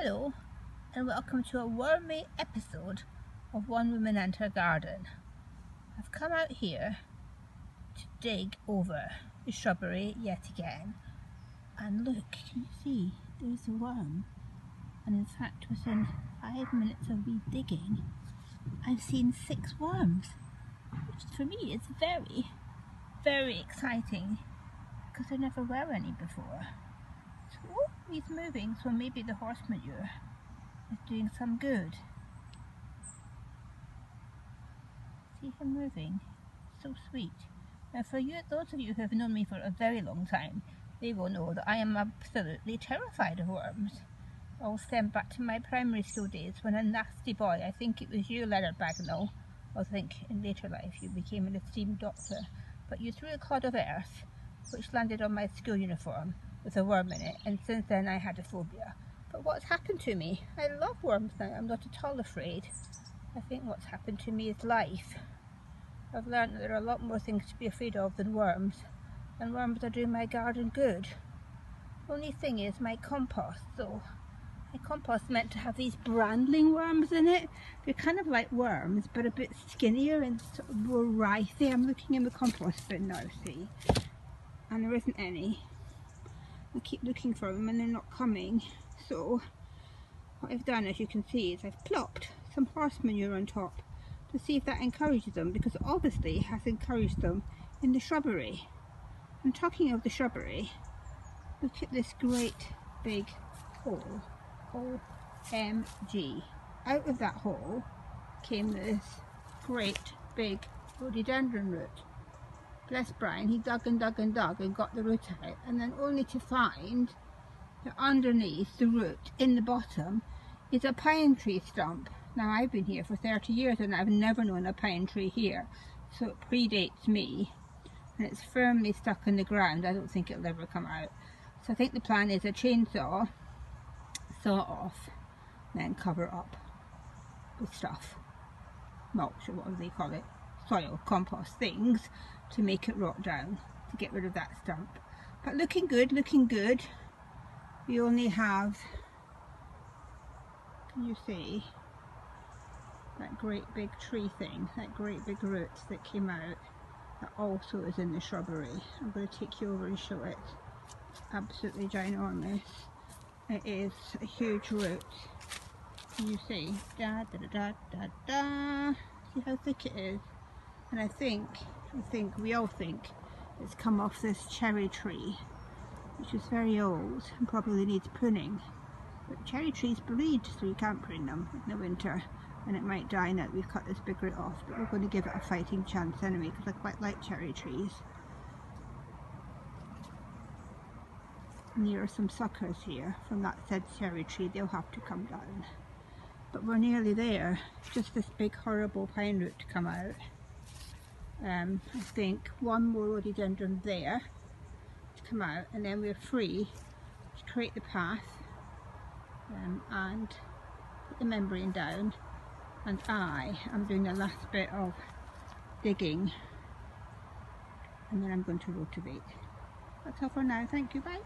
Hello and welcome to a wormy episode of One Woman and Her Garden. I've come out here to dig over the shrubbery yet again, and look, can you see there's a worm? And in fact within 5 minutes of me digging I've seen 6 worms, which for me is very, very exciting because there never were any before. So he's moving, so maybe the horse manure is doing some good. See him moving? So sweet. Now for you, those of you who have known me for a very long time, they will know that I am absolutely terrified of worms. I'll stem back to my primary school days when a nasty boy, I think it was you, Leonard Bagnall, I think in later life you became an esteemed doctor, but you threw a clod of earth which landed on my school uniform with a worm in it, and since then I had a phobia. But what's happened to me? I love worms now, I'm not at all afraid. I think what's happened to me is life. I've learned that there are a lot more things to be afraid of than worms, and worms are doing my garden good. Only thing is my compost though. My compost is meant to have these brandling worms in it. They're kind of like worms but a bit skinnier and sort of more writhy. I'm looking in the compost bin now, see? And there isn't any. I keep looking for them and they're not coming, so what I've done, as you can see, is I've plopped some horse manure on top to see if that encourages them, because obviously it has encouraged them in the shrubbery. And talking of the shrubbery, look at this great big hole. OMG. Out of that hole came this great big rhododendron root. Bless Brian, he dug and dug and dug and got the root out, and then only to find that underneath the root, in the bottom, is a pine tree stump. Now I've been here for 30 years and I've never known a pine tree here, so it predates me, and it's firmly stuck in the ground. I don't think it'll ever come out. So I think the plan is a chainsaw, saw it off, then cover up with stuff, mulch or whatever they call it, soil, compost things, to make it rot down, to get rid of that stump. But looking good, looking good. We only have, can you see, that great big tree thing, that great big root that came out, that also is in the shrubbery. I'm going to take you over and show it. It's absolutely ginormous. It is a huge root. Can you see? Da da da da da. See how thick it is? And I think we all think it's come off this cherry tree, which is very old and probably needs pruning. But cherry trees bleed, so you can't prune them in the winter, and it might die now that we've cut this big root off. But we're going to give it a fighting chance anyway, because I quite like cherry trees. And there are some suckers here from that said cherry tree. They'll have to come down. But we're nearly there. Just this big horrible pine root to come out. I think one more rhododendron there to come out, and then we're free to create the path and put the membrane down, and I am doing the last bit of digging, and then I'm going to rotivate. That's all for now. Thank you, bye.